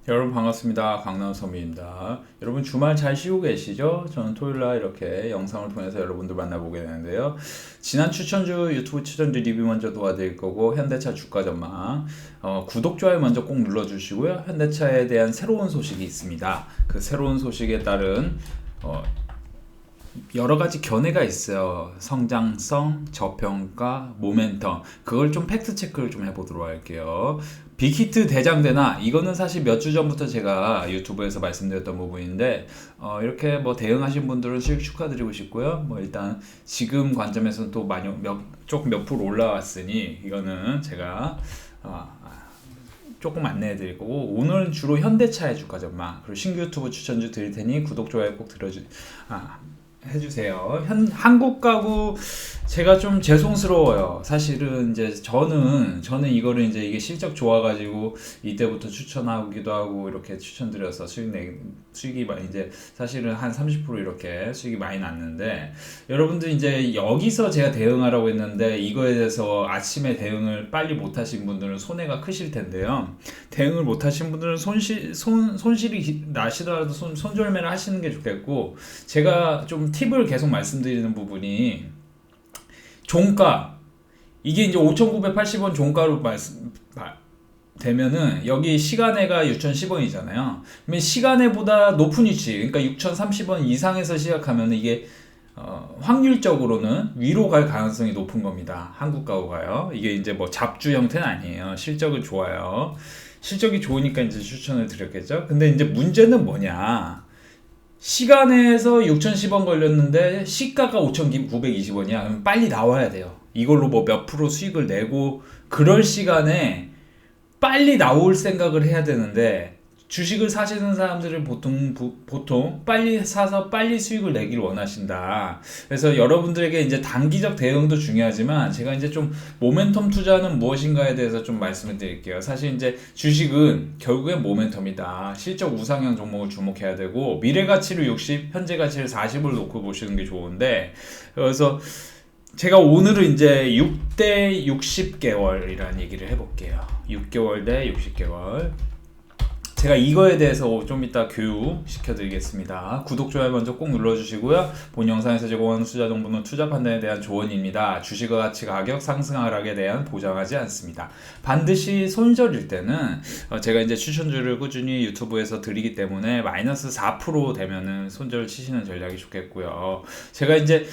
여러분 반갑습니다. 강남서민입니다. 여러분 주말 잘 쉬고 계시죠? 저는 토요일날 이렇게 영상을 통해서 여러분들 만나보게 되는데요. 지난 추천주 유튜브 추천주 리뷰 먼저 도와드릴 거고 현대차 주가 전망 구독, 좋아요 먼저 꼭 눌러주시고요. 현대차에 대한 새로운 소식이 있습니다. 그 새로운 소식에 따른 여러 가지 견해가 있어요. 성장성, 저평가, 모멘텀. 그걸 좀 팩트 체크를 좀 해보도록 할게요. 빅히트 대장되나? 이거는 사실 몇 주 전부터 제가 유튜브에서 말씀드렸던 부분인데, 이렇게 뭐 대응하신 분들은 수익 축하드리고 싶고요. 뭐 일단 지금 관점에서는 또 많이 조금 몇 프로 올라왔으니 이거는 제가 조금 안내해드릴 거고, 오늘은 주로 현대차의 주가 전망 그리고 신규 유튜브 추천주 드릴 테니 구독, 좋아요 꼭 해주세요. 한국 가구 제가 좀 죄송스러워요. 사실은 이제 저는 이거를 이제 이게 실적 좋아가지고 이때부터 추천하기도 하고 이렇게 추천드려서 수익이 이제 사실은 한 30% 이렇게 수익이 많이 났는데, 여러분들 이제 여기서 제가 대응하라고 했는데 이거에 대해서 아침에 대응을 빨리 못하신 분들은 손해가 크실 텐데요. 대응을 못하신 분들은 손실이 나시더라도 손절매를 하시는 게 좋겠고, 제가 좀 팁을 계속 말씀드리는 부분이 종가, 이게 이제 5,980원 종가로 되면은 여기 시간에가 6,010원이잖아요. 그러면 시간에보다 높은 위치, 그러니까 6,030원 이상에서 시작하면 이게 확률적으로는 위로 갈 가능성이 높은 겁니다. 한국 가구가요. 이게 이제 뭐 잡주 형태는 아니에요. 실적은 좋아요. 실적이 좋으니까 이제 추천을 드렸겠죠. 근데 이제 문제는 뭐냐? 시간에서 6,010원 걸렸는데 시가가 5,920원이야. 그럼 빨리 나와야 돼요. 이걸로 뭐 몇 프로 수익을 내고 그럴 시간에 빨리 나올 생각을 해야 되는데, 주식을 사시는 사람들은 보통 빨리 사서 빨리 수익을 내기를 원하신다. 그래서 여러분들에게 이제 단기적 대응도 중요하지만 제가 이제 좀 모멘텀 투자는 무엇인가에 대해서 좀 말씀을 드릴게요. 사실 이제 주식은 결국엔 모멘텀이다. 실적 우상향 종목을 주목해야 되고, 미래 가치를 60, 현재 가치를 40을 놓고 보시는 게 좋은데, 그래서 제가 오늘은 이제 6대 60개월이라는 얘기를 해볼게요. 6개월 대 60개월. 제가 이거에 대해서 좀 이따 교육 시켜드리겠습니다. 구독, 좋아요 먼저 꼭 눌러주시고요. 본 영상에서 제공하는 투자 정보는 투자 판단에 대한 조언입니다. 주식의 가치, 가격, 상승, 하락에 대한 보장하지 않습니다. 반드시 손절일 때는 제가 이제 추천주를 꾸준히 유튜브에서 드리기 때문에 마이너스 4% 되면은 손절 치시는 전략이 좋겠고요. 제가 이제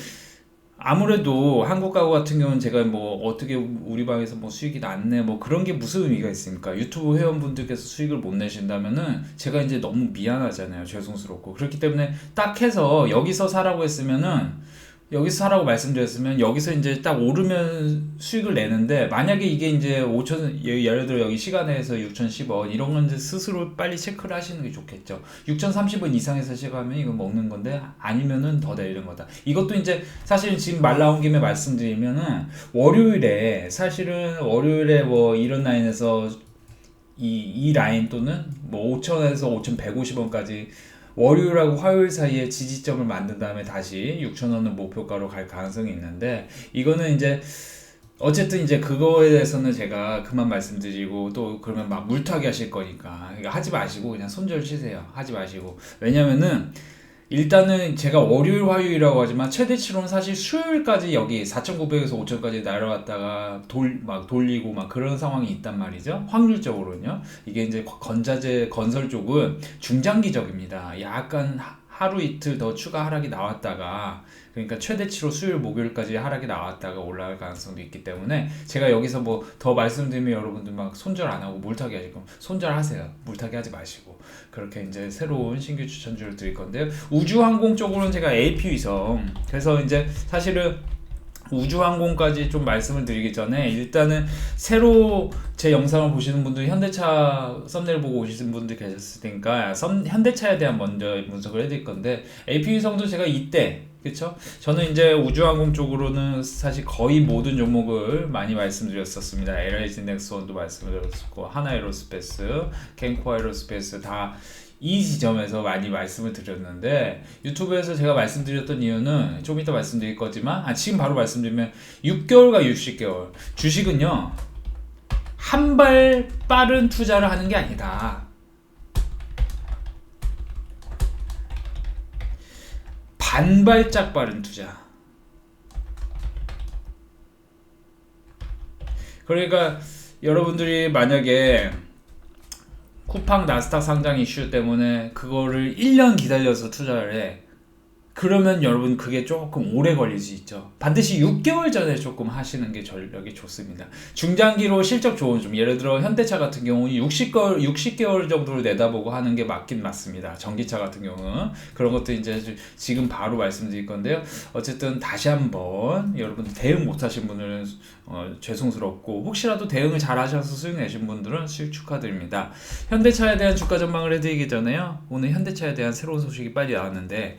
아무래도 한국 가구 같은 경우는 제가 뭐 어떻게 우리 방에서 뭐 수익이 났네 뭐 그런 게 무슨 의미가 있습니까? 유튜브 회원분들께서 수익을 못 내신다면은 제가 이제 너무 미안하잖아요. 죄송스럽고. 그렇기 때문에 딱 해서 여기서 사라고 했으면은, 여기서 사라고 말씀드렸으면 여기서 이제 딱 오르면 수익을 내는데, 만약에 이게 이제 5천, 예를 들어 여기 시간에서 6,010원 이런 건 이제 스스로 빨리 체크를 하시는 게 좋겠죠. 6,030원 이상에서 시작하면 이거 먹는 건데, 아니면은 더 내리는 거다. 이것도 이제 사실 지금 말 나온 김에 말씀드리면은, 사실은 월요일에 뭐 이런 라인에서 이 라인 또는 뭐 5,000원에서 5,150원까지 월요일하고 화요일 사이에 지지점을 만든 다음에 다시 6,000원은 목표가로 갈 가능성이 있는데, 이거는 이제 어쨌든 이제 그거에 대해서는 제가 그만 말씀드리고, 또 그러면 막 물타기 하실 거니까 하지 마시고 그냥 손절 치세요. 하지 마시고. 왜냐면은 일단은 제가 월요일, 화요일이라고 하지만 최대치로는 사실 수요일까지 여기 4,900에서 5,000까지 날아갔다가 막 돌리고 막 그런 상황이 있단 말이죠. 확률적으로는요. 이게 이제 건자재 건설 쪽은 중장기적입니다. 약간 하루 이틀 더 추가 하락이 나왔다가, 그러니까 최대치로 수요일, 목요일까지 하락이 나왔다가 올라갈 가능성도 있기 때문에, 제가 여기서 뭐 더 말씀드리면 여러분들 막 손절 안 하고 물타기 하실 거면 손절하세요. 물타기 하지 마시고. 그렇게 이제 새로운 신규 추천주를 드릴 건데요. 우주항공 쪽으로는 제가 AP위성, 그래서 이제 사실은 우주항공까지 좀 말씀을 드리기 전에 일단은 새로 제 영상을 보시는 분들, 현대차 썸네일 보고 오시는 분들 계셨을 테니까 현대차에 대한 먼저 분석을 해드릴 건데, AP위성도 제가 이때, 그쵸? 저는 이제 우주항공 쪽으로는 사실 거의 모든 종목을 많이 말씀드렸었습니다. LH 넥스원도 말씀드렸었고, 하나에로스페이스, 켄코에로스페이스 다 이 지점에서 많이 말씀을 드렸는데, 유튜브에서 제가 말씀드렸던 이유는 좀 이따 말씀드릴 거지만, 지금 바로 말씀드리면 6개월과 60개월 주식은요, 한 발 빠른 투자를 하는 게 아니다. 반발짝 빠른 투자. 그러니까 여러분들이 만약에 쿠팡 나스닥 상장 이슈 때문에 그거를 1년 기다려서 투자를 해. 그러면 여러분 그게 조금 오래 걸릴 수 있죠. 반드시 6개월 전에 조금 하시는 게 전략이 좋습니다. 중장기로 실적 좋은 좀 예를 들어 현대차 같은 경우는 60개월 정도를 내다보고 하는 게 맞긴 맞습니다. 전기차 같은 경우는 그런 것도 이제 지금 바로 말씀드릴 건데요. 어쨌든 다시 한번 여러분 대응 못 하신 분들은 죄송스럽고 혹시라도 대응을 잘 하셔서 수익 내신 분들은 수익 축하드립니다. 현대차에 대한 주가 전망을 해드리기 전에요. 오늘 현대차에 대한 새로운 소식이 빨리 나왔는데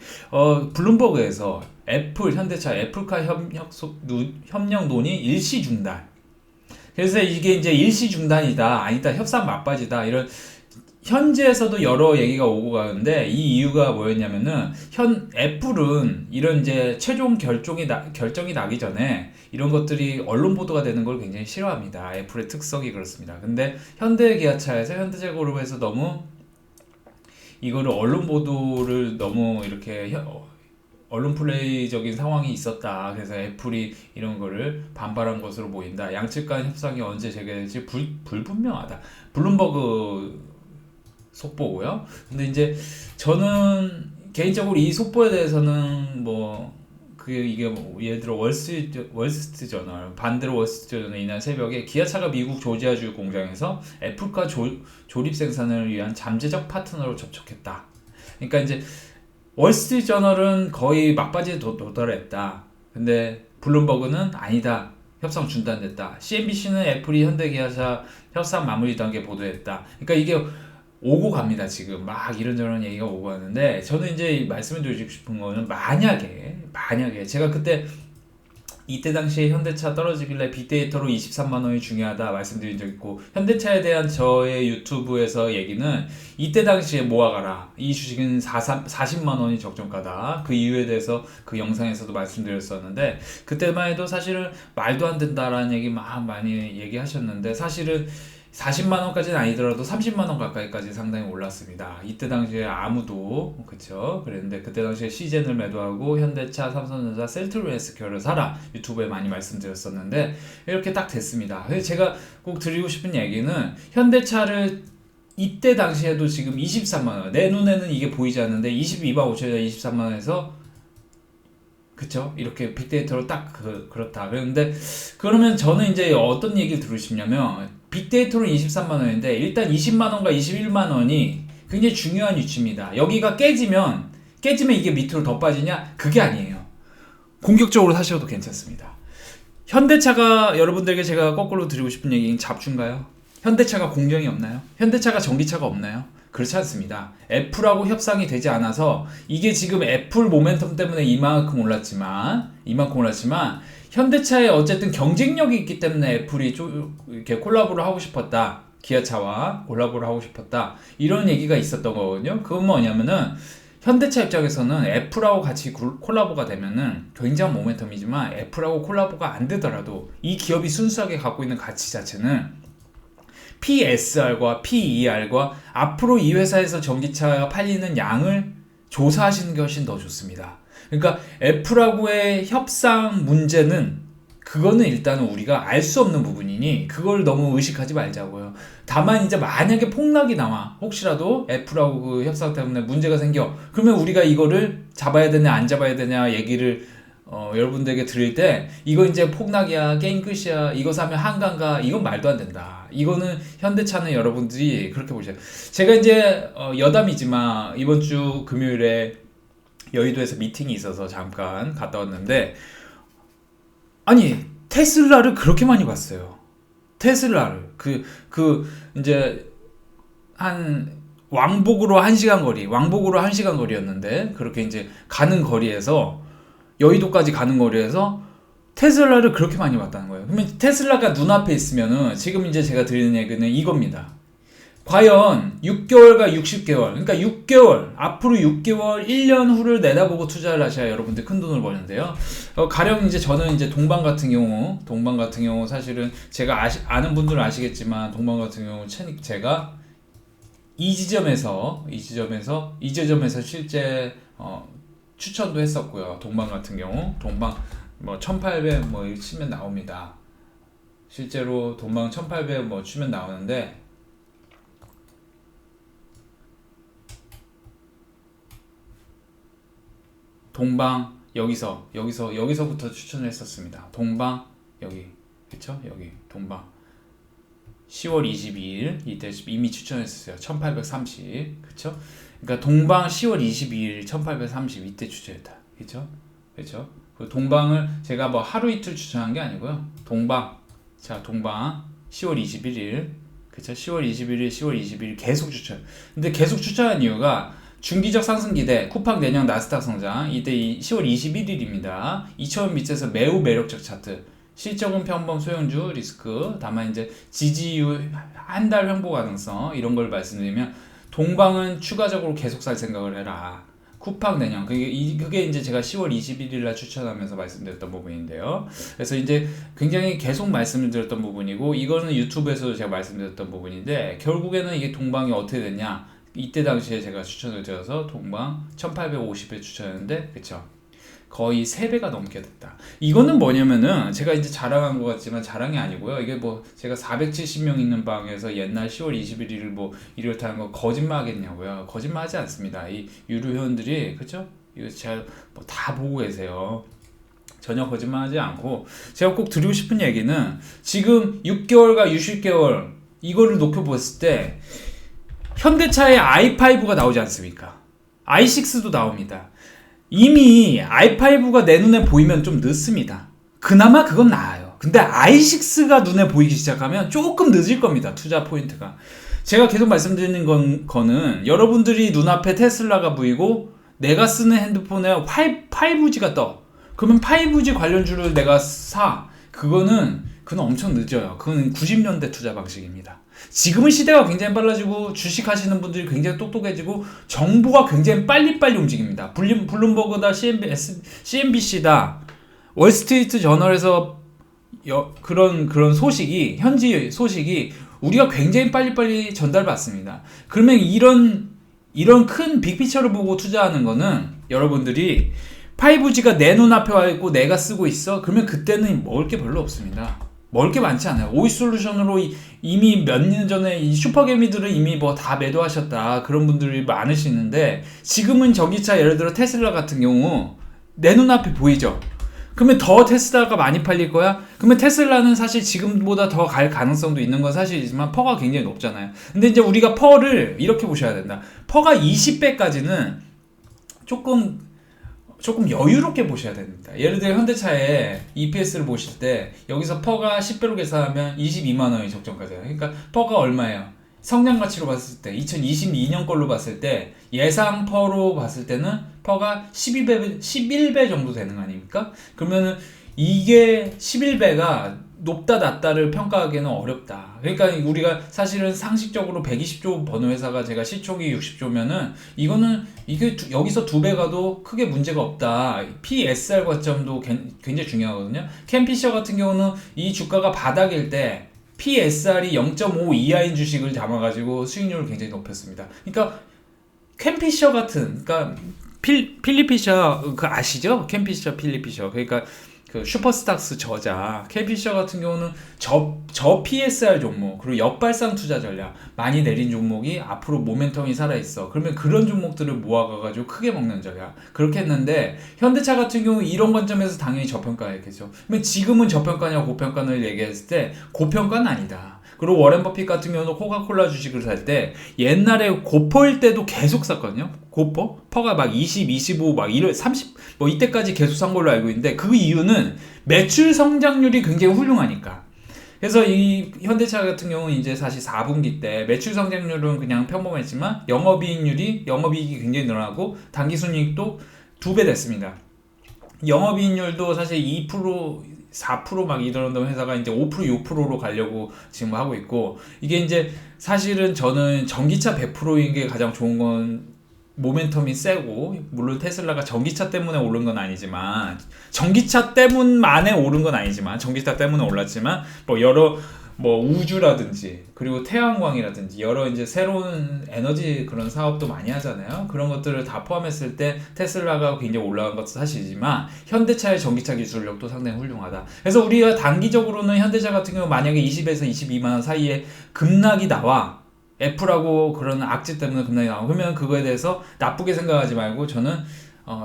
블룸버그에서 현대차 애플카 협력 논의 일시 중단. 그래서 이게 이제 일시 중단이다, 아니다, 협상 막바지다 이런 현지에서도 여러 얘기가 오고 가는데 이 이유가 뭐였냐면은 애플은 이런 이제 최종 결정이 나기 전에 이런 것들이 언론 보도가 되는 걸 굉장히 싫어합니다. 애플의 특성이 그렇습니다. 근데 현대기아차에서 현대제그룹에서 너무 이거를 언론 보도를 너무 이렇게 언론 플레이적인 상황이 있었다. 그래서 애플이 이런 거를 반발한 것으로 보인다. 양측 간 협상이 언제 재개될지 불분명하다. 블룸버그 속보고요. 근데 이제 저는 개인적으로 이 속보에 대해서는 이게 예를 들어 월스트리트 저널, 반대로 월스트리트 저널 이날 새벽에 기아차가 미국 조지아주 공장에서 애플카 조립 생산을 위한 잠재적 파트너로 접촉했다. 그러니까 이제 월스트리트 저널은 거의 막바지에 도달했다. 근데 블룸버그는 아니다. 협상 중단됐다. CNBC는 애플이 현대기아차 협상 마무리 단계 보도했다. 그러니까 이게 오고 갑니다. 지금 막 이런저런 얘기가 오고 가는데 저는 이제 말씀을 드리고 싶은 거는 만약에 제가 이때 당시에 현대차 떨어지길래 빅데이터로 23만 원이 중요하다 말씀드린 적 있고, 현대차에 대한 저의 유튜브에서 얘기는 이때 당시에 모아가라, 이 주식은 40만 원이 적정가다, 그 이유에 대해서 그 영상에서도 말씀드렸었는데 그때만 해도 사실은 말도 안 된다라는 얘기 막 많이 얘기하셨는데 사실은 40만 원까지는 아니더라도 30만 원 가까이까지 상당히 올랐습니다. 이때 당시에 아무도 그쵸 그랬는데 그때 당시에 시젠을 매도하고 현대차, 삼성전자, 셀트리온 헬스케어를 사라 유튜브에 많이 말씀드렸었는데 이렇게 딱 됐습니다. 그래서 제가 꼭 드리고 싶은 얘기는 현대차를 이때 당시에도 지금 23만 원, 내 눈에는 이게 보이지 않는데 22만 5천원, 23만 원에서 그쵸? 이렇게 빅데이터로 딱 그렇다. 그런데 그러면 저는 이제 어떤 얘기를 들으고 싶냐면 빅데이터로 23만 원인데 일단 20만 원과 21만 원이 굉장히 중요한 위치입니다. 여기가 깨지면 이게 밑으로 더 빠지냐? 그게 아니에요. 공격적으로 사셔도 괜찮습니다. 현대차가 여러분들에게 제가 거꾸로 드리고 싶은 얘기는 잡주인가요? 현대차가 공정이 없나요? 현대차가 전기차가 없나요? 그렇지 않습니다. 애플하고 협상이 되지 않아서 이게 지금 애플 모멘텀 때문에 이만큼 올랐지만 현대차에 어쨌든 경쟁력이 있기 때문에 애플이 좀 이렇게 콜라보를 하고 싶었다. 기아차와 콜라보를 하고 싶었다. 이런 얘기가 있었던 거거든요. 그건 뭐냐면은 현대차 입장에서는 애플하고 같이 콜라보가 되면은 굉장한 모멘텀이지만 애플하고 콜라보가 안 되더라도 이 기업이 순수하게 갖고 있는 가치 자체는 PSR과 PER과 앞으로 이 회사에서 전기차가 팔리는 양을 조사하시는 게 훨씬 더 좋습니다. 그러니까 애플하고의 협상 문제는 그거는 일단은 우리가 알 수 없는 부분이니 그걸 너무 의식하지 말자고요. 다만 이제 만약에 폭락이 나와 혹시라도 애플하고 그 협상 때문에 문제가 생겨 그러면 우리가 이거를 잡아야 되냐 안 잡아야 되냐 얘기를 여러분들에게 드릴 때 이거 이제 폭락이야 게임 끝이야 이거 사면 한강가 이건 말도 안 된다. 이거는 현대차는 여러분들이 그렇게 보셔요. 제가 이제 여담이지만 이번 주 금요일에 여의도에서 미팅이 있어서 잠깐 갔다 왔는데 아니 테슬라를 그렇게 많이 봤어요. 테슬라를 이제 한 왕복으로 1시간 거리였는데 그렇게 이제 가는 거리에서 여의도까지 가는 거리에서 테슬라를 그렇게 많이 봤다는 거예요. 그러면 테슬라가 눈앞에 있으면은 지금 이제 제가 드리는 얘기는 이겁니다. 과연 6개월과 60개월, 그러니까 6개월, 앞으로 6개월, 1년 후를 내다보고 투자를 하셔야 여러분들 큰 돈을 버는데요. 가령 이제 저는 이제 동방 같은 경우 사실은 제가 아는 분들은 아시겠지만 동방 같은 경우 제가 이 지점에서 실제 추천도 했었고요. 동방 같은 경우 동방 뭐 1800 뭐 치면 나옵니다. 실제로 동방 1800 뭐 치면 나오는데 동방 여기서부터 추천을 했었습니다. 동방 여기 그쵸? 여기 동방 10월 22일 이때 이미 추천했었어요. 1830 그쵸? 그러니까 동방 10월 22일 1830 이때 추천했다. 그쵸? 그쵸? 그 동방을 제가 뭐 하루 이틀 추천한 게 아니고요. 동방 10월 21일 그쵸? 10월 21일 계속 추천. 근데 계속 추천한 이유가 중기적 상승 기대, 쿠팡 내년 나스닥 성장 이때 10월 21일입니다. 2,000원 밑에서 매우 매력적 차트. 실적은 평범 소형주 리스크. 다만 이제 지지율 한 달 횡보 가능성 이런 걸 말씀드리면 동방은 추가적으로 계속 살 생각을 해라. 쿠팡 내년 그게 이제 제가 10월 21일 날 추천하면서 말씀드렸던 부분인데요. 그래서 이제 굉장히 계속 말씀을 드렸던 부분이고 이거는 유튜브에서도 제가 말씀드렸던 부분인데 결국에는 이게 동방이 어떻게 됐냐? 이때 당시에 제가 추천을 드려서 동방 1850에 추천했는데 그쵸? 거의 3배가 넘게 됐다. 이거는 뭐냐면은 제가 이제 자랑한 것 같지만 자랑이 아니고요. 이게 뭐 제가 470명 있는 방에서 옛날 10월 21일을 뭐 이렇다는 거 거짓말 하겠냐고요. 거짓말 하지 않습니다. 이 유료 회원들이 그쵸? 이거 제가 뭐 다 보고 계세요. 전혀 거짓말하지 않고 제가 꼭 드리고 싶은 얘기는 지금 6개월과 60개월 이거를 놓고 봤을 때 현대차의 i5가 나오지 않습니까? i6도 나옵니다. 이미 i5가 내 눈에 보이면 좀 늦습니다. 그나마 그건 나아요. 근데 i6가 눈에 보이기 시작하면 조금 늦을 겁니다. 투자 포인트가. 제가 계속 말씀드리는 거는 여러분들이 눈앞에 테슬라가 보이고 내가 쓰는 핸드폰에 5G가 떠. 그러면 5G 관련주를 내가 사. 그건 엄청 늦어요. 그건 90년대 투자 방식입니다. 지금은 시대가 굉장히 빨라지고 주식하시는 분들이 굉장히 똑똑해지고 정보가 굉장히 빨리빨리 움직입니다. 블룸버그다 CNBC다 월스트리트 저널에서 그런 소식이 현지 소식이 우리가 굉장히 빨리빨리 전달받습니다. 그러면 이런 큰 빅피처를 보고 투자하는 거는 여러분들이 5G가 내 눈앞에 와 있고 내가 쓰고 있어. 그러면 그때는 먹을 게 별로 없습니다. 먹을 게 많지 않아요. 오이솔루션으로 이미 몇 년 전에 이 슈퍼개미들은 이미 뭐 다 매도하셨다. 그런 분들이 많으시는데 지금은 전기차 예를 들어 테슬라 같은 경우 내 눈앞에 보이죠. 그러면 더 테슬라가 많이 팔릴 거야? 그러면 테슬라는 사실 지금보다 더 갈 가능성도 있는 건 사실이지만 퍼가 굉장히 높잖아요. 근데 이제 우리가 퍼를 이렇게 보셔야 된다. 퍼가 20배까지는 조금 여유롭게 보셔야 됩니다. 예를 들어 현대차의 EPS를 보실 때 여기서 퍼가 10배로 계산하면 22만 원이 적정가잖아요. 그러니까 퍼가 얼마예요? 성장 가치로 봤을 때 2022년 걸로 봤을 때 예상 퍼로 봤을 때는 퍼가 11배 정도 되는 거 아닙니까? 그러면은 이게 11배가 높다 낮다를 평가하기는 어렵다. 그러니까 우리가 사실은 상식적으로 120조 버는 회사가 제가 시총이 60조면은 이게 여기서 2배 가도 크게 문제가 없다. PSR 관점도 굉장히 중요하거든요. 캠피셔 같은 경우는 이 주가가 바닥일 때 PSR이 0.5 이하인 주식을 담아가지고 수익률을 굉장히 높였습니다. 그러니까 캠피셔 같은 그러니까 필리피셔 그 아시죠? 캠피셔 필리피셔 그러니까 그 슈퍼스탁스 저자 캠피셔 같은 경우는 저 PSR 종목 그리고 역발상 투자 전략 많이 내린 종목이 앞으로 모멘텀이 살아있어. 그러면 그런 종목들을 모아가지고 크게 먹는 전략 그렇게 했는데 현대차 같은 경우 이런 관점에서 당연히 저평가했겠죠. 그러면 지금은 저평가냐 고평가를 얘기했을 때 고평가는 아니다. 그리고 워렌 버핏 같은 경우는 코카콜라 주식을 살 때 옛날에 고퍼일 때도 계속 샀거든요. 고퍼? 퍼가 막 20, 25, 막 30, 뭐 이때까지 계속 산 걸로 알고 있는데 그 이유는 매출 성장률이 굉장히 훌륭하니까. 그래서 이 현대차 같은 경우는 이제 사실 4분기 때 매출 성장률은 그냥 평범했지만 영업이익이 굉장히 늘어나고 당기순이익도 2배 됐습니다. 영업이익률도 사실 2%, 4% 막 이런 회사가 이제 5%, 6%로 가려고 지금 하고 있고 이게 이제 사실은 저는 전기차 100%인 게 가장 좋은 건 모멘텀이 세고 물론 테슬라가 전기차 때문에 오른 건 아니지만 전기차 때문에 오른 건 아니지만 전기차 때문에 올랐지만 뭐 여러 뭐 우주라든지 그리고 태양광이라든지 여러 이제 새로운 에너지 그런 사업도 많이 하잖아요. 그런 것들을 다 포함했을 때 테슬라가 굉장히 올라간 것도 사실이지만 현대차의 전기차 기술력도 상당히 훌륭하다. 그래서 우리가 단기적으로는 현대차 같은 경우 만약에 20에서 22만 원 사이에 급락이 나와 애플하고 그런 악재 때문에 급락이 나와 그러면 그거에 대해서 나쁘게 생각하지 말고 저는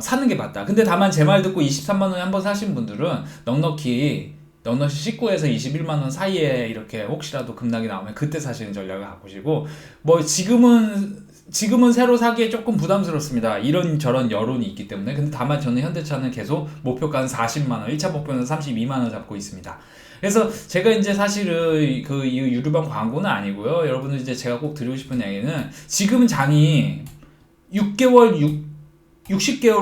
사는 게 맞다. 근데 다만 제 말 듣고 23만 원에 한번 사신 분들은 넉넉히 19에서 21만 원 사이에 이렇게 혹시라도 급락이 나오면 그때 사시는 전략을 바꾸시고 뭐 지금은 새로 사기에 조금 부담스럽습니다. 이런저런 여론이 있기 때문에. 근데 다만 저는 현대차는 계속 목표가는 40만 원, 1차 목표는 32만 원 잡고 있습니다. 그래서 제가 이제 사실은 이 유료방 광고는 아니고요. 여러분들 이제 제가 꼭 드리고 싶은 얘기는 지금 장이 60개월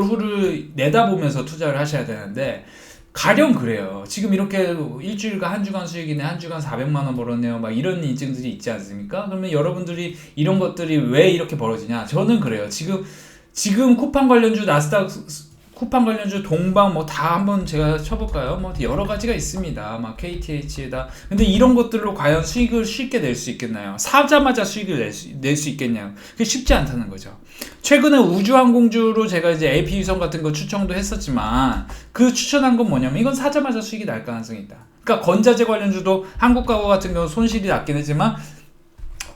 후를 내다보면서 투자를 하셔야 되는데 가령 그래요. 지금 이렇게 일주일간 한 주간 수익이네, 한 주간 400만 원 벌었네요. 막 이런 인증들이 있지 않습니까? 그러면 여러분들이 이런 것들이 왜 이렇게 벌어지냐? 저는 그래요. 지금 쿠팡 관련주 나스닥 쿠팡 관련주 동방 뭐 다 한번 제가 쳐볼까요? 뭐 여러 가지가 있습니다. 막 KTH에다. 근데 이런 것들로 과연 수익을 쉽게 낼 수 있겠나요? 사자마자 수익을 낼 수 있겠냐요? 그게 쉽지 않다는 거죠. 최근에 우주항공주로 제가 이제 AP위성 같은 거 추천도 했었지만 그 추천한 건 뭐냐면 이건 사자마자 수익이 날 가능성이 있다. 그러니까 건자재 관련주도 한국가구 같은 경우 손실이 났긴 했지만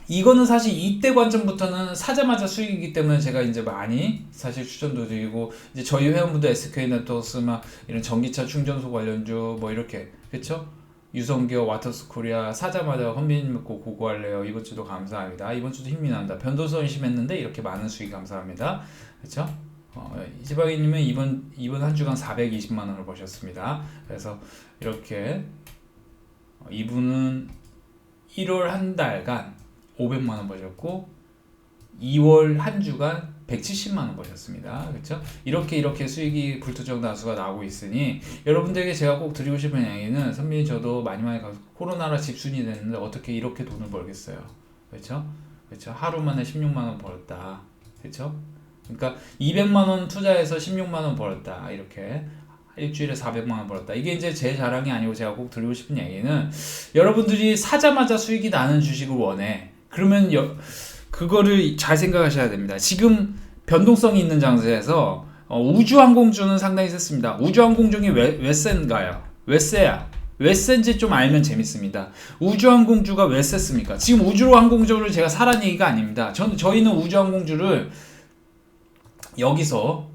이거는 사실 이때 관점부터는 사자마자 수익이기 때문에 제가 이제 많이 사실 추천도 드리고 이제 저희 회원분들 SK네트워크스 막 이런 전기차 충전소 관련주 뭐 이렇게 그쵸? 유성기업 와터스코리아 사자마자 헌빈 믿고 고고할래요. 이번 주도 감사합니다. 이번 주도 힘이 난다. 변동성이 심했는데 이렇게 많은 수익 감사합니다. 그쵸? 이지방이님은 이번 한 주간 420만 원을 버셨습니다. 그래서 이렇게 이분은 1월 한 달간 500만 원 버셨고 2월 한 주간 170만 원 버셨습니다. 그렇죠? 이렇게 수익이 불투정 다수가 나오고 있으니 여러분들에게 제가 꼭 드리고 싶은 얘기는 선배님 저도 많이 가서 코로나라 집순이 됐는데 어떻게 이렇게 돈을 벌겠어요. 그렇죠? 하루 만에 16만 원 벌었다. 그렇죠? 그러니까 200만 원 투자해서 16만 원 벌었다. 이렇게 일주일에 400만 원 벌었다. 이게 이제 제 자랑이 아니고 제가 꼭 드리고 싶은 얘기는 여러분들이 사자마자 수익이 나는 주식을 원해. 그러면 그거를 잘 생각하셔야 됩니다. 지금 변동성이 있는 장세에서 우주항공주는 상당히 셌습니다. 우주항공주이 왜 센가요? 왜 세야? 왜 센지 좀 알면 재밌습니다. 우주항공주가 왜 셌습니까? 지금 우주항공주를 제가 사란 얘기가 아닙니다. 저희는 우주항공주를 여기서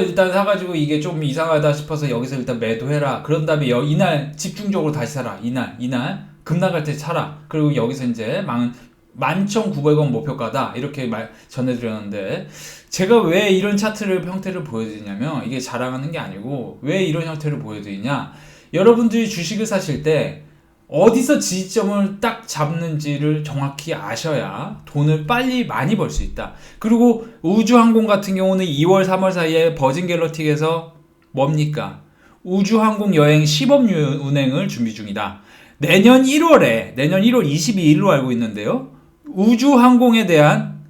일단 사가지고 이게 좀 이상하다 싶어서 여기서 일단 매도해라. 그런 다음에 이날 집중적으로 다시 사라. 이날 급락할 때 사라. 그리고 여기서 이제 11,900원 목표가다. 이렇게 전해드렸는데 제가 왜 이런 차트를 형태를 보여드리냐면 이게 자랑하는 게 아니고 왜 이런 형태를 보여드리냐. 여러분들이 주식을 사실 때 어디서 지지점을 딱 잡는지를 정확히 아셔야 돈을 빨리 많이 벌 수 있다. 그리고 우주항공 같은 경우는 2월 3월 사이에 버진 갤럭틱에서 뭡니까? 우주항공 여행 시범 운행을 준비 중이다. 내년 1월 22일로 알고 있는데요. 우주항공에 대한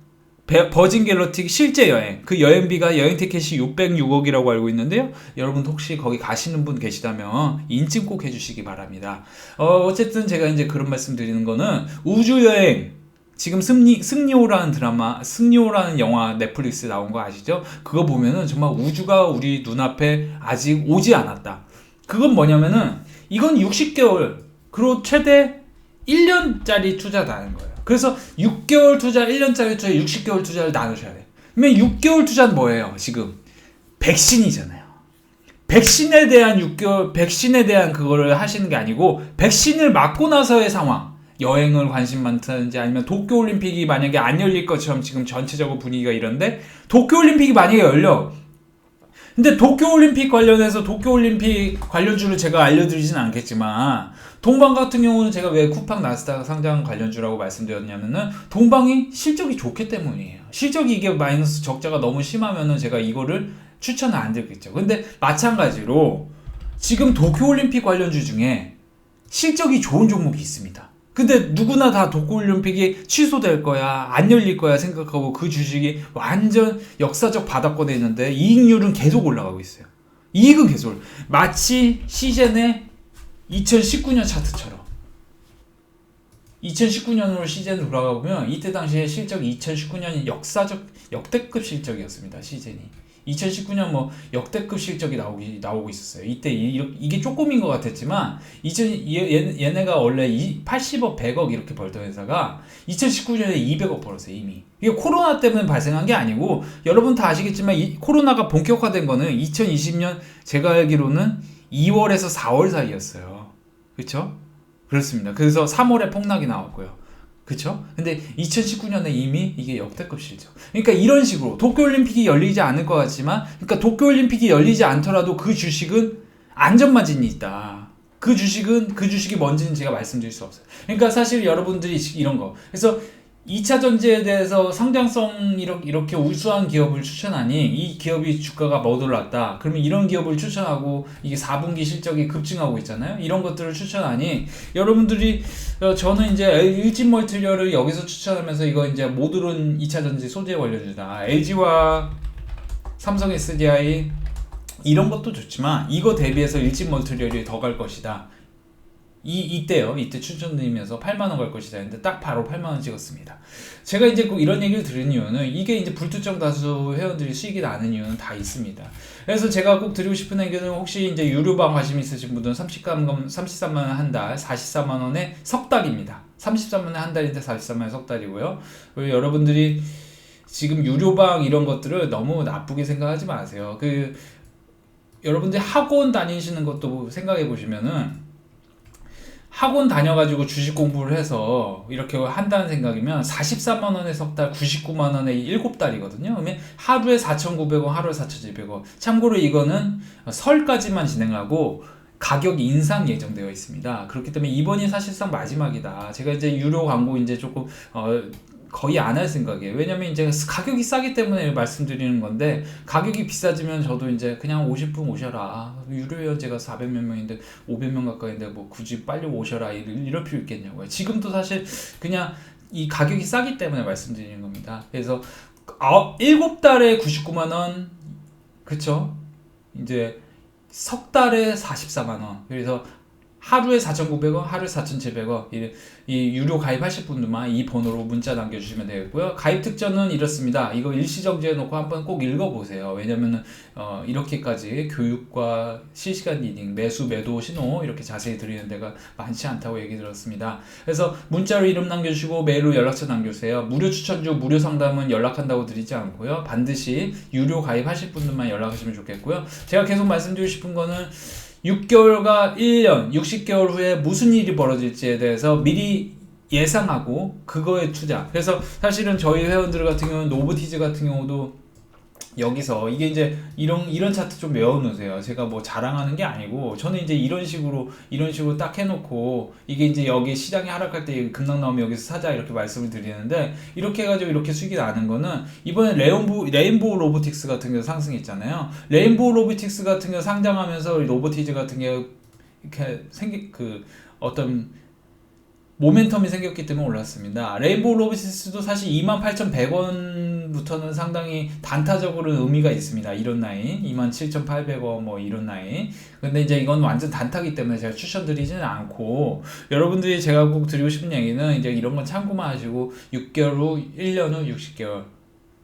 버진 갤럭틱 실제 여행, 그 여행비가 여행 티켓이 606억이라고 알고 있는데요. 여러분 혹시 거기 가시는 분 계시다면 인증 꼭 해주시기 바랍니다. 어쨌든 제가 이제 그런 말씀 드리는 거는 우주여행 지금 승리호라는 영화 넷플릭스에 나온 거 아시죠? 그거 보면은 정말 우주가 우리 눈앞에 아직 오지 않았다. 그건 뭐냐면은 이건 60개월 그리고 최대 1년짜리 투자다는 거예요. 그래서 6개월 투자, 1년짜리 투자, 60개월 투자를 나누셔야 돼요. 그러면 6개월 투자는 뭐예요? 지금 백신이잖아요. 백신에 대한 그거를 하시는 게 아니고 백신을 맞고 나서의 상황. 여행을 관심 많다든지 아니면 도쿄올림픽이 만약에 안 열릴 것처럼 지금 전체적으로 분위기가 이런데 도쿄올림픽이 만약에 열려. 근데 도쿄올림픽 관련주를 제가 알려드리진 않겠지만 동방 같은 경우는 제가 왜 쿠팡 나스닥 상장 관련주라고 말씀드렸냐면은 동방이 실적이 좋기 때문이에요. 실적이 이게 마이너스 적자가 너무 심하면은 제가 이거를 추천을 안 드리겠죠. 근데 마찬가지로 지금 도쿄올림픽 관련주 중에 실적이 좋은 종목이 있습니다. 근데 누구나 다 도쿄올림픽이 취소될 거야, 안 열릴 거야 생각하고 그 주식이 완전 역사적 바닥권에 있는데 이익률은 계속 올라가고 있어요. 이익은 계속 마치 시즌에 2019년 차트처럼 2019년으로 시즌을 돌아가 보면 이때 당시에 실적이 2019년이 역사적 역대급 실적이었습니다. 시즌이 2019년 뭐 역대급 실적이 나오고 있었어요. 이때 이게 조금인 것 같았지만 얘네가 원래 80억, 100억 이렇게 벌던 회사가 2019년에 200억 벌었어요. 이미. 이게 코로나 때문에 발생한 게 아니고 여러분 다 아시겠지만 이 코로나가 본격화된 거는 2020년 제가 알기로는 2월에서 4월 사이였어요. 그렇죠? 그렇습니다. 그래서 3월에 폭락이 나왔고요. 그쵸? 근데 2019년에 이미 이게 역대급 실적. 그러니까 이런 식으로 도쿄올림픽이 열리지 않을 것 같지만, 그러니까 도쿄올림픽이 열리지 않더라도 그 주식은 안전마진이 있다. 그 주식이 뭔지는 제가 말씀드릴 수 없어요. 그러니까 사실 여러분들이 이런 거. 그래서 2차 전지에 대해서 성장성 이렇게 우수한 기업을 추천하니 이 기업이 주가가 못 올랐다. 그러면 이런 기업을 추천하고 이게 4분기 실적이 급증하고 있잖아요. 이런 것들을 추천하니 여러분들이 저는 이제 일진멀티리얼을 여기서 추천하면서 이거 이제 못 오른 2차 전지 소재 관련주다. LG와 삼성 SDI 이런 것도 좋지만 이거 대비해서 일진멀티리얼이 더 갈 것이다. 이때 추천드리면서 8만원 갈 것이다 했는데 딱 바로 8만원 찍었습니다. 제가 이제 꼭 이런 얘기를 들은 이유는 이게 이제 불특정 다수 회원들이 수익이 나는 이유는 다 있습니다. 그래서 제가 꼭 드리고 싶은 얘기는 혹시 이제 유료방 관심 있으신 분들은 33만원 한 달, 44만원에 석 달입니다. 33만원에 한 달인데 43만원에 석 달이고요. 그리고 여러분들이 지금 유료방 이런 것들을 너무 나쁘게 생각하지 마세요. 여러분들이 학원 다니시는 것도 생각해 보시면은 학원 다녀가지고 주식 공부를 해서 이렇게 한다는 생각이면 43만원에 석 달, 99만원에 7달이거든요. 그러면 하루에 4,900원, 하루에 4,700원. 참고로 이거는 설까지만 진행하고 가격 인상 예정되어 있습니다. 그렇기 때문에 이번이 사실상 마지막이다. 제가 이제 유료 광고 이제 조금 거의 안 할 생각이에요. 왜냐면 이제 가격이 싸기 때문에 말씀드리는 건데 가격이 비싸지면 저도 이제 그냥 50분 오셔라. 유료 회원제가 400몇 명인데 500명 가까이인데 뭐 굳이 빨리 오셔라 이럴 필요 있겠냐고요. 지금도 사실 그냥 이 가격이 싸기 때문에 말씀드리는 겁니다. 그래서 7달에 99만원 그쵸? 이제 석 달에 44만원. 그래서 하루에 4,900원, 하루에 4,700원. 이 유료 가입하실 분들만 이 번호로 문자 남겨주시면 되겠고요. 가입 특전은 이렇습니다. 이거 일시정지해 놓고 한번 꼭 읽어보세요. 왜냐면은 이렇게까지 교육과 실시간 리딩, 매수, 매도, 신호 이렇게 자세히 드리는 데가 많지 않다고 얘기 들었습니다. 그래서 문자로 이름 남겨주시고 메일로 연락처 남겨주세요. 무료 추천주, 무료 상담은 연락한다고 드리지 않고요. 반드시 유료 가입하실 분들만 연락하시면 좋겠고요. 제가 계속 말씀드리고 싶은 거는 6개월과 1년, 60개월 후에 무슨 일이 벌어질지에 대해서 미리 예상하고 그거에 투자. 그래서 사실은 저희 회원들 같은 경우는 노브티즈 같은 경우도 여기서 이게 이제 이런 차트 좀 외워놓으세요. 제가 뭐 자랑하는 게 아니고 저는 이제 이런 식으로 딱 해놓고 이게 이제 여기 시장이 하락할 때 급락 나오면 여기서 사자 이렇게 말씀을 드리는데 이렇게 해가지고 이렇게 수익이 나는 거는 이번에 레인보우 로보틱스 같은 경우 상승했잖아요. 레인보우 로보틱스 같은 경우 상장하면서 로보티즈 같은 경우 이렇게 어떤 모멘텀이 생겼기 때문에 올랐습니다. 레인보우 로보틱스도 사실 28,100원부터는 상당히 단타적으로는 의미가 있습니다. 이런 라인 27,800원 뭐 이런 라인. 근데 이제 이건 완전 단타기 때문에 제가 추천드리지는 않고 여러분들이 제가 꼭 드리고 싶은 얘기는 이제 이런 건 참고만 하시고 6개월 후, 1년 후, 60개월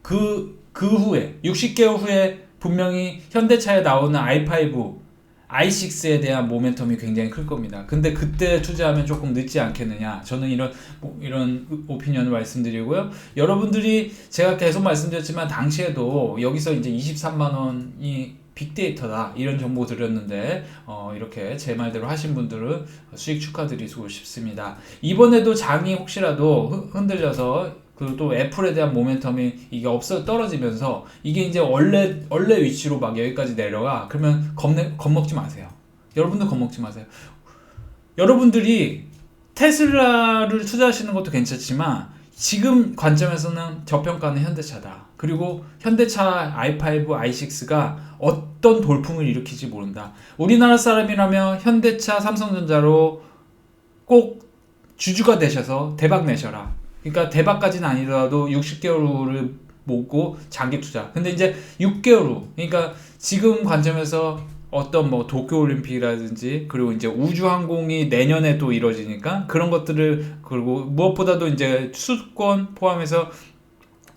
그 후에 60개월 후에 분명히 현대차에 나오는 i5 i6에 대한 모멘텀이 굉장히 클 겁니다. 근데 그때 투자하면 조금 늦지 않겠느냐. 저는 이런 오피니언을 말씀드리고요. 여러분들이 제가 계속 말씀드렸지만 당시에도 여기서 이제 23만원이 빅데이터다 이런 정보 드렸는데 이렇게 제 말대로 하신 분들은 수익 축하드리고 싶습니다. 이번에도 장이 혹시라도 흔들려서 또 애플에 대한 모멘텀이 이게 떨어지면서 이게 이제 원래 위치로 막 여기까지 내려가. 그러면 겁먹지 마세요. 여러분들 겁먹지 마세요. 여러분들이 테슬라를 투자하시는 것도 괜찮지만 지금 관점에서는 저평가는 현대차다. 그리고 현대차 i5, i6가 어떤 돌풍을 일으킬지 모른다. 우리나라 사람이라면 현대차, 삼성전자로 꼭 주주가 되셔서 대박 내셔라. 그러니까 대박까지는 아니더라도 60개월 후를 모고 장기 투자. 근데 이제 6개월 후, 그러니까 지금 관점에서 어떤 뭐 도쿄올림픽이라든지 그리고 이제 우주항공이 내년에 또 이루어지니까 그런 것들을 그리고 무엇보다도 이제 수도권 포함해서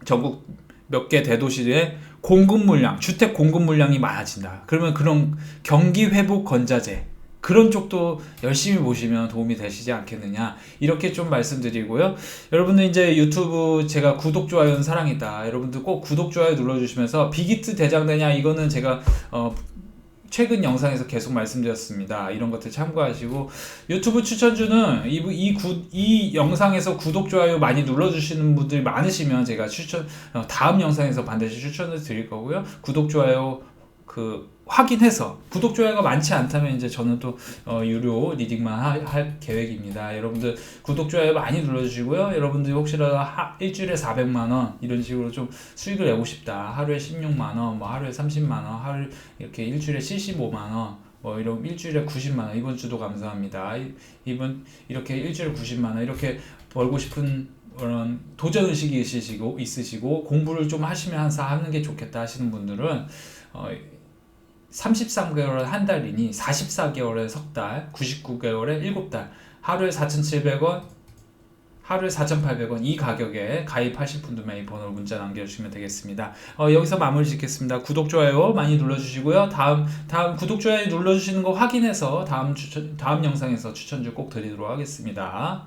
전국 몇 개 대도시에 공급 물량, 주택 공급 물량이 많아진다. 그러면 그런 경기 회복 건자재 그런 쪽도 열심히 보시면 도움이 되시지 않겠느냐 이렇게 좀 말씀드리고요. 여러분들 이제 유튜브 제가 구독 좋아요는 사랑이다. 여러분들 꼭 구독 좋아요 눌러주시면서 빅히트 대장되냐 이거는 제가 최근 영상에서 계속 말씀드렸습니다. 이런 것들 참고하시고 유튜브 추천주는 이 영상에서 구독 좋아요 많이 눌러주시는 분들이 많으시면 제가 다음 영상에서 반드시 추천을 드릴 거고요. 구독 좋아요 확인해서 구독 좋아요가 많지 않다면 이제 저는 또 유료 리딩만 할 계획입니다. 여러분들 구독 좋아요 많이 눌러주시고요. 여러분들 혹시라도 일주일에 400만원 이런 식으로 좀 수익을 내고 싶다. 하루에 16만원, 뭐 하루에 30만원, 하루 이렇게 일주일에 75만원, 뭐 이런 일주일에 90만원. 이번 주도 감사합니다. 이번 이렇게 일주일에 90만원 이렇게 벌고 싶은 그런 도전 의식이 있으시고 공부를 좀 하시면 하는 게 좋겠다 하시는 분들은 33개월에 한 달이니 44개월에 석 달, 99개월에 7달, 하루에 4,700원, 하루에 4,800원 이 가격에 가입하실 분들만 이 번호로 문자 남겨주시면 되겠습니다. 여기서 마무리 짓겠습니다. 구독, 좋아요 많이 눌러주시고요. 다음 구독, 좋아요 눌러주시는 거 확인해서 다음 영상에서 추천주 꼭 드리도록 하겠습니다.